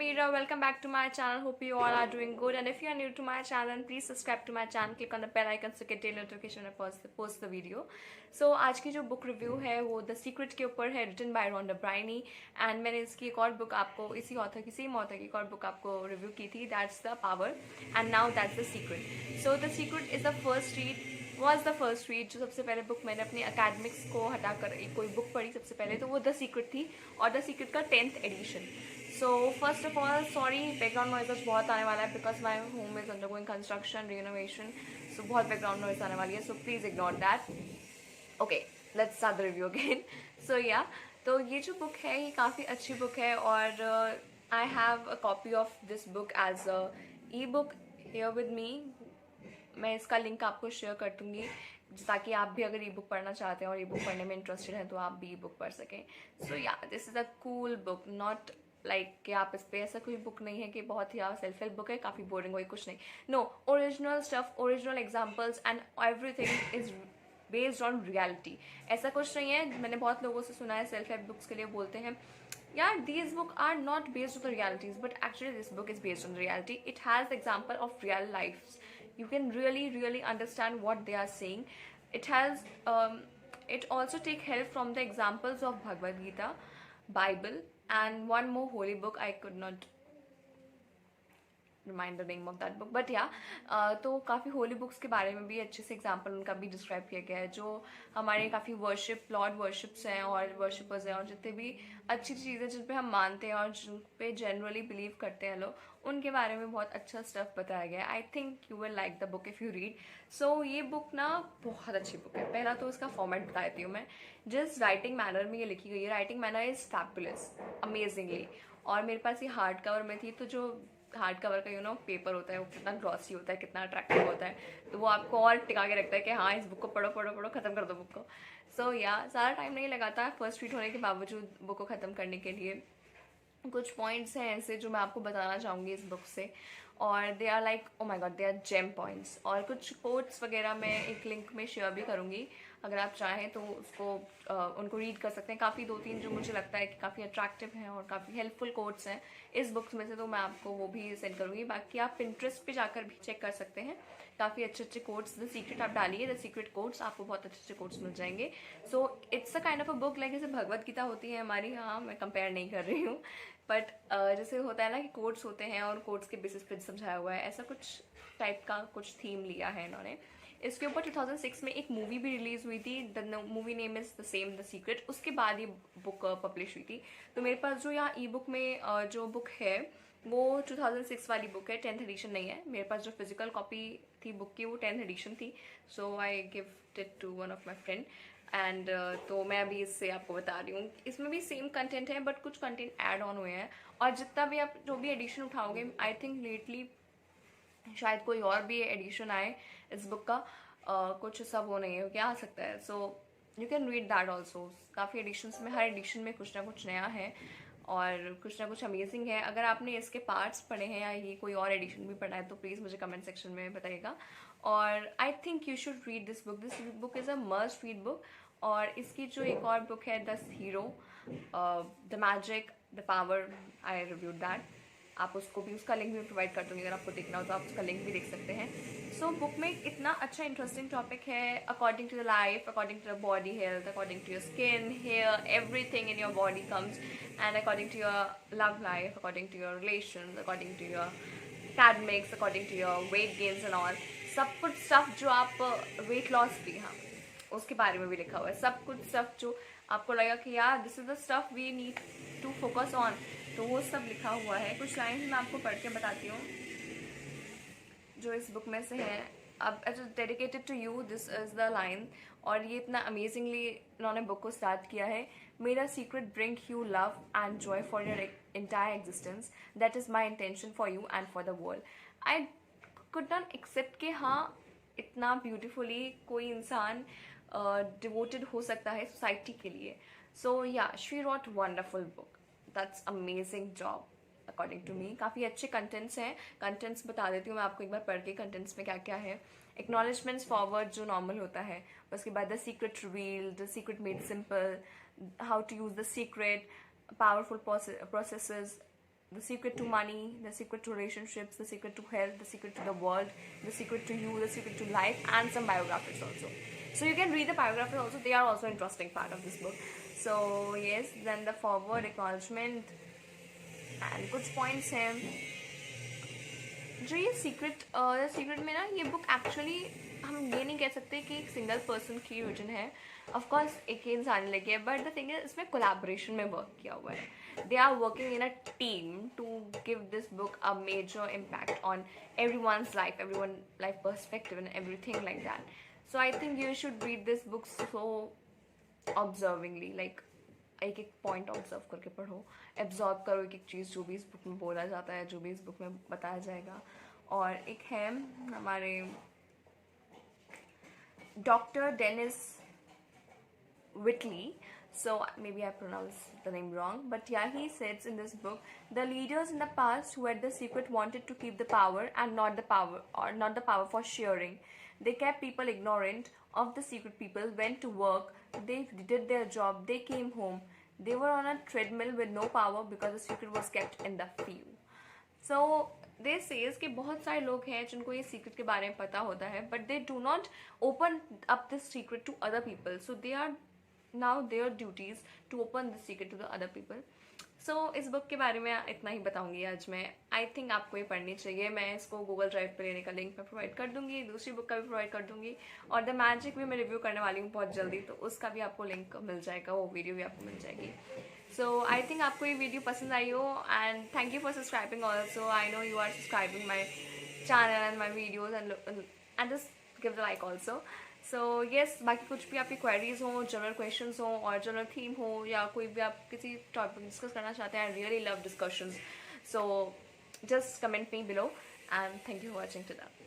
Meera. Welcome back to my channel. Hope you all are doing good. And if you are new to my channel, please subscribe to my channel. Click on the bell icon to get daily notification when I post the video. So आज की जो book review है वो the secret के ऊपर है, written by Rhonda ब्रायनी. And मैंने इसकी एक और बुक आपको इसी ऑथर की सेम ऑथर की एक और बुक आपको रिव्यू की थी, that's the power. And now that's the secret. So the secret is the first read was the first read. जो सबसे पहले बुक मैंने अपनी अकेडमिक्स को हटाकर एक कोई बुक पढ़ी सबसे पहले, तो वो द सीक्रेट थी, और द सीक्रेट का 10th edition. So first of all sorry, background noise बहुत आने वाला है because my home is undergoing construction renovation. So बहुत बैकग्राउंड नॉइज़ आने वाली है, so please ignore that. Okay, let's start the review again. So ya, तो ये जो बुक है ये काफ़ी अच्छी बुक है, और I have a copy of this book as a e book here with me. मैं इसका लिंक आपको शेयर कर दूँगी ताकि आप भी अगर ई बुक पढ़ना चाहते हैं और ई बुक पढ़ने में इंटरेस्टेड हैं तो आप भी ई बुक पढ़ सकें. सो या, this is a cool book, not like कि आप इस पर ऐसा कोई बुक नहीं है कि बहुत ही सेल्फ हेल्प बुक है, काफ़ी बोरिंग हो, कुछ नहीं. No, original stuff, original examples and everything is based on reality. ऐसा कुछ नहीं है. मैंने बहुत लोगों से सुना है सेल्फ हेल्प बुक्स के लिए बोलते हैं यार these book are not based on the realities, but actually this book is based on the reality. It has the example of real lives. You can really understand what they are saying. It has it also take help from the examples of Bhagavad Gita, Bible, and one more holy book. I could not remind the name of that book, but या तो काफ़ी holy books के बारे में भी अच्छे से example उनका भी डिस्क्राइब किया गया है. जो हमारे काफ़ी वर्शिप लॉर्ड वर्शिप्स हैं और वर्शिपर्स हैं और जितने भी अच्छी चीज़ें जिन पे हम मानते हैं और जिन पे जनरली बिलीव करते हैं लोग, उनके बारे में बहुत अच्छा स्टफ बताया गया है. I think you will like the book if you read. So ये बुक ना बहुत अच्छी बुक है. पहला तो इसका फॉर्मेट बता देती हूँ मैं. जिस राइटिंग मैनर में ये लिखी गई है, writing manner is fabulous, amazingly. और मेरे पास ये हार्ड कवर में थी, तो जो हार्ड कवर का पेपर होता है वो कितना ग्लॉसी होता है, कितना अट्रैक्टिव होता है, तो वो आपको और टिका के रखता है कि हाँ इस बुक को पढ़ो पढ़ो पढ़ो, ख़त्म कर दो बुक को. सो या, सारा टाइम नहीं लगाता फर्स्ट रीड होने के बावजूद बुक को ख़त्म करने के लिए. कुछ पॉइंट्स हैं ऐसे जो मैं आपको बताना चाहूँगी इस बुक से, और they are like oh my god, they are gem points. और कुछ कोट्स वगैरह मैं एक लिंक में शेयर भी करूँगी, अगर आप चाहें तो उसको उनको रीड कर सकते हैं. काफ़ी 2-3 जो मुझे लगता है कि काफ़ी अट्रैक्टिव हैं और काफ़ी हेल्पफुल कोट्स हैं इस बुक्स में से, तो मैं आपको वो भी सेंड करूँगी. बाकी आप पिंटरेस्ट पे जाकर भी चेक कर सकते हैं, काफ़ी अच्छे कोट्स. द सीक्रेट आप डालिए, द सीक्रेट कोट्स, आपको बहुत अच्छे कोट्स मिल जाएंगे. So it's a kind of a book like जैसे भगवद गीता होती है हमारी. हाँ, मैं कंपेयर नहीं कर रही हूँ, बट जैसे होता है ना कि कोट्स होते हैं और कोट्स के बेसिस पे समझाया हुआ है, ऐसा कुछ टाइप का कुछ थीम लिया है इन्होंने. इसके ऊपर 2006 में एक मूवी भी रिलीज हुई थी. The movie name is the same, the secret. उसके बाद ये बुक पब्लिश हुई थी. तो मेरे पास जो यहाँ ई बुक में जो बुक है वो 2006 वाली बुक है, 10th एडिशन नहीं है. मेरे पास जो फिजिकल कॉपी थी बुक की वो 10th एडिशन थी. So I gift it to one of my friend, and तो मैं अभी इससे आपको बता रही हूँ. इसमें भी सेम कंटेंट है बट कुछ कंटेंट ऐड ऑन हुए हैं. और जितना भी आप जो भी एडिशन उठाओगे, आई थिंक लेटली शायद कोई और भी एडिशन आए इस बुक का, कुछ सब वो नहीं है, क्या आ सकता है. So you can read that also. काफ़ी एडिशन्स में, हर एडिशन में कुछ ना कुछ नया है और कुछ ना कुछ अमेजिंग है. अगर आपने इसके पार्ट्स पढ़े हैं या ये कोई और एडिशन भी पढ़ा है तो प्लीज़ मुझे कमेंट सेक्शन में बताइएगा. और आई think you should read this book. This book is a must read book. और इसकी जो एक और बुक है the hero, the magic, the power, I reviewed that. आप उसको भी, उसका लिंक भी प्रोवाइड कर दूँगी, अगर आपको देखना हो तो आप उसका लिंक भी देख सकते हैं. सो बुक में इतना अच्छा इंटरेस्टिंग टॉपिक है, according to the life, according to the body health, according to your skin, hair, everything in your body comes, and according to your love life, according to your relation, according to your academics, according to your weight gains and all. सब कुछ stuff जो आप weight loss भी, हाँ उसके बारे में भी लिखा हुआ है. सब कुछ स्टफ जो आपको लगा कि यार this is the stuff we need to focus on, तो वो सब लिखा हुआ है. कुछ लाइन्स मैं आपको पढ़ के बताती हूँ जो इस बुक में से है. अब dedicated to you, this is the line. और ये इतना अमेजिंगली इन्होंने बुक को स्टार्ट किया है. मेरा secret bring you love and joy for your entire existence. That is my intention for you and for the world. I could not accept कि हाँ इतना ब्यूटिफुली कोई इंसान डिवोटेड हो सकता है सोसाइटी के लिए. So yeah, she wrote wonderful book. That's amazing job according to me. काफ़ी अच्छे कंटेंट्स हैं. कंटेंट्स बता देती हूँ मैं आपको एक बार पढ़ के कंटेंट्स में क्या क्या है. एक्नॉलेजमेंट्स फॉरवर्ड जो नॉर्मल होता है, उसके बाद the secret reveal, the secret made simple, how to use the secret, powerful processes, The secret to money, the secret to relationships, the secret to health, the secret to the world, the secret to you, the secret to life, and some biographies also. So you can read the biographies also, they are also interesting part of this book. So yes, then the forward, acknowledgement and कुछ points हैं जो ये secret में ना, ये book actually हम ये नहीं कह सकते कि एक सिंगल पर्सन की विजन है, ऑफ कोर्स एक ही इंसान लेके है, बट द थिंग इज इसमें कोलैबोरेशन में वर्क किया हुआ है. They are working in a team to give this book a major impact on everyone's life, everyone life perspective and everything like that. So I think you should read this book so observingly, like एक एक point observe करके पढ़ो, absorb करो एक एक चीज़ जो भी इस बुक में बोला जाता है, जो भी इस बुक में बताया जाएगा. और एक है हमारे doctor Dennis Whitley, so maybe I pronounced the name wrong, but yeah, he says in this book, the leaders in the past who had the secret wanted to keep the power and not the power, or not the power for sharing. They kept people ignorant of the secret. People went to work, they did their job, they came home, they were on a treadmill with no power because the secret was kept in the few. So they says कि बहुत सारे लोग हैं जिनको ये secret के बारे में पता होता है, but they do not open up this secret to other people. So they are now their duties to open the secret to the other people. So इस बुक के बारे में इतना ही बताऊंगी आज मैं. आई थिंक आपको ये पढ़नी चाहिए. मैं इसको गूगल ड्राइव पे लेने का लिंक मैं प्रोवाइड कर दूंगी, दूसरी बुक का भी प्रोवाइड कर दूंगी, और द मैजिक भी मैं रिव्यू करने वाली हूँ बहुत जल्दी, तो उसका भी आपको लिंक मिल जाएगा, वो वीडियो भी आपको मिल जाएगी. सो आई थिंक आपको ये वीडियो पसंद आई हो, and thank you for subscribing also. I know you are subscribing my channel and my videos and just give the like also. So yes, बाकी कुछ भी आपकी क्वेरीज हो, जनरल क्वेश्चंस हो और जनरल थीम हो, या कोई भी आप किसी टॉपिक डिस्कस करना चाहते हैं, I really love discussions. So just comment me below, and thank you for watching to that.